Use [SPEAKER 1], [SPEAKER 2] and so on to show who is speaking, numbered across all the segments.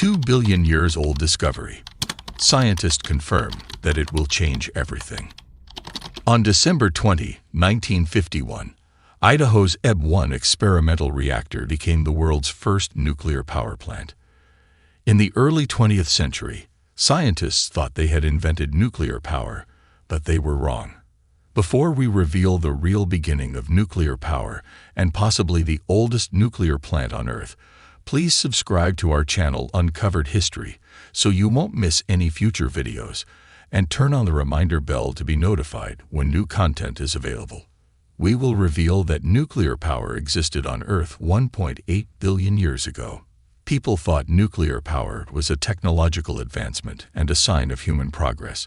[SPEAKER 1] 2 billion-years-old discovery. Scientists confirm that it will change everything. On December 20, 1951, Idaho's Ebb-1 experimental reactor became the world's first nuclear power plant. In the early 20th century, scientists thought they had invented nuclear power, but they were wrong. Before we reveal the real beginning of nuclear power and possibly the oldest nuclear plant on Earth, please subscribe to our channel Uncovered History so you won't miss any future videos, and turn on the reminder bell to be notified when new content is available. We will reveal that nuclear power existed on Earth 1.8 billion years ago. People thought nuclear power was a technological advancement and a sign of human progress,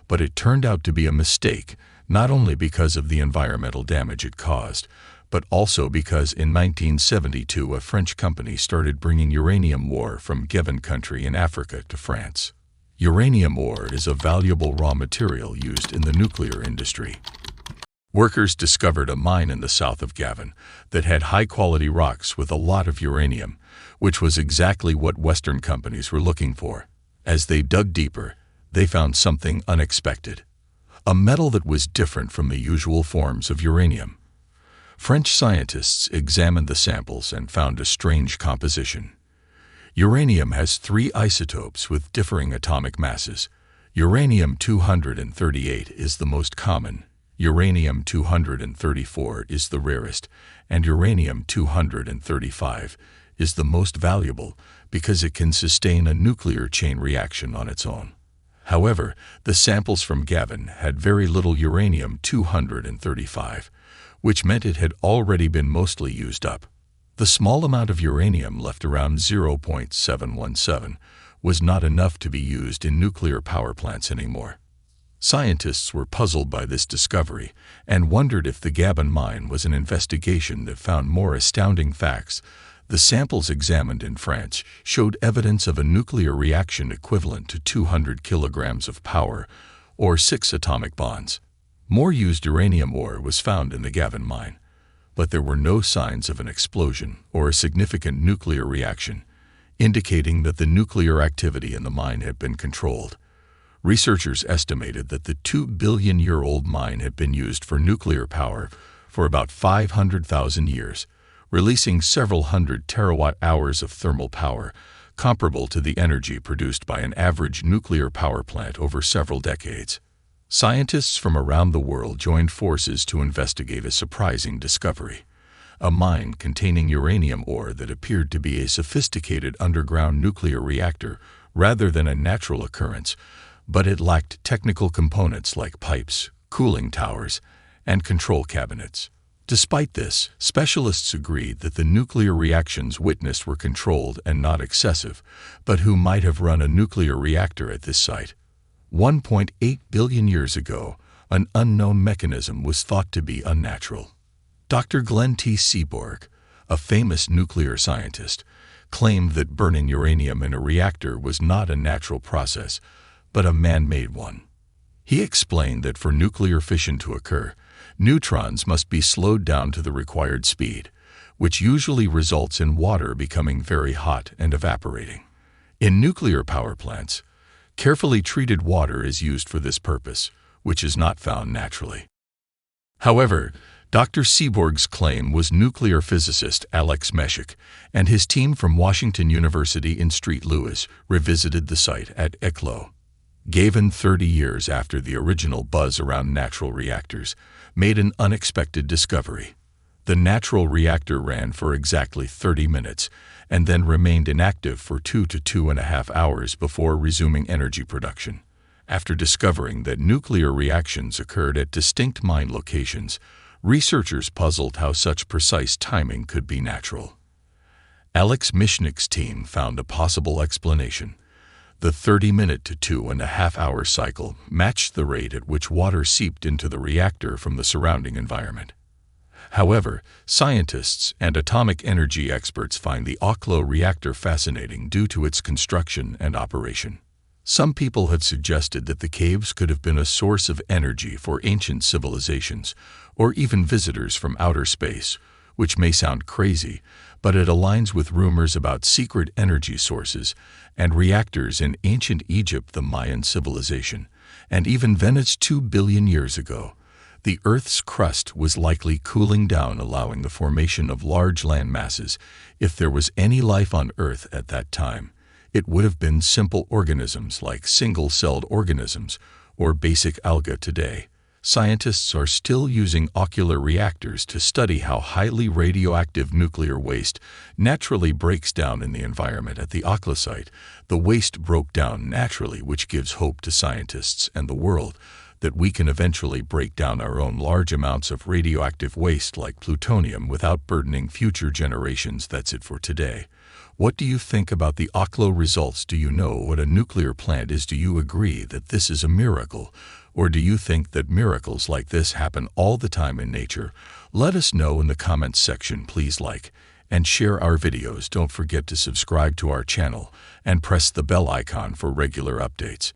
[SPEAKER 1] but it turned out to be a mistake, not only because of the environmental damage it caused, but also because in 1972 a French company started bringing uranium ore from Gabon country in Africa to France. Uranium ore is a valuable raw material used in the nuclear industry. Workers discovered a mine in the south of Gabon that had high-quality rocks with a lot of uranium, which was exactly what Western companies were looking for. As they dug deeper, they found something unexpected: a metal that was different from the usual forms of uranium. French scientists examined the samples and found a strange composition. Uranium has 3 isotopes with differing atomic masses. Uranium-238 is the most common, uranium-234 is the rarest, and uranium-235 is the most valuable because it can sustain a nuclear chain reaction on its own. However, the samples from Gabon had very little uranium-235, which meant it had already been mostly used up. The small amount of uranium left, around 0.717, was not enough to be used in nuclear power plants anymore. Scientists were puzzled by this discovery and wondered if the Gabon mine was an investigation that found more astounding facts. The samples examined in France showed evidence of a nuclear reaction equivalent to 200 kilograms of power, or 6 atomic bonds. More used uranium ore was found in the Gabon mine, but there were no signs of an explosion or a significant nuclear reaction, indicating that the nuclear activity in the mine had been controlled. Researchers estimated that the 2-billion-year-old mine had been used for nuclear power for about 500,000 years, releasing several hundred terawatt-hours of thermal power, comparable to the energy produced by an average nuclear power plant over several decades. Scientists from around the world joined forces to investigate a surprising discovery: a mine containing uranium ore that appeared to be a sophisticated underground nuclear reactor rather than a natural occurrence, but it lacked technical components like pipes, cooling towers, and control cabinets. Despite this, specialists agreed that the nuclear reactions witnessed were controlled and not excessive, but who might have run a nuclear reactor at this site? 1.8 billion years ago, an unknown mechanism was thought to be unnatural. Dr. Glenn T. Seaborg, a famous nuclear scientist, claimed that burning uranium in a reactor was not a natural process, but a man-made one. He explained that for nuclear fission to occur, neutrons must be slowed down to the required speed, which usually results in water becoming very hot and evaporating. In nuclear power plants, carefully treated water is used for this purpose, which is not found naturally. However, Dr. Seaborg's claim was nuclear physicist Alex Meshik and his team from Washington University in St. Louis revisited the site at Eclo. Gabon, 30 years after the original buzz around natural reactors, made an unexpected discovery. The natural reactor ran for exactly 30 minutes and then remained inactive for 2 to 2.5 hours before resuming energy production. After discovering that nuclear reactions occurred at distinct mine locations, researchers puzzled how such precise timing could be natural. Alex Meshik's team found a possible explanation. The 30-minute to 2.5-hour cycle matched the rate at which water seeped into the reactor from the surrounding environment. However, scientists and atomic energy experts find the Oklo reactor fascinating due to its construction and operation. Some people have suggested that the caves could have been a source of energy for ancient civilizations, or even visitors from outer space, which may sound crazy, but it aligns with rumors about secret energy sources and reactors in ancient Egypt, the Mayan civilization, and even Venice 2 billion years ago. The Earth's crust was likely cooling down, allowing the formation of large land masses. If there was any life on Earth at that time, it would have been simple organisms like single-celled organisms or basic algae today. Scientists are still using ocular reactors to study how highly radioactive nuclear waste naturally breaks down in the environment. At the Okhla site, the waste broke down naturally, which gives hope to scientists and the world that we can eventually break down our own large amounts of radioactive waste like plutonium without burdening future generations. That's it for today. What do you think about the Okhla results? Do you know what a nuclear plant is? Do you agree that this is a miracle? Or do you think that miracles like this happen all the time in nature? Let us know in the comments section. Please like and share our videos. Don't forget to subscribe to our channel and press the bell icon for regular updates.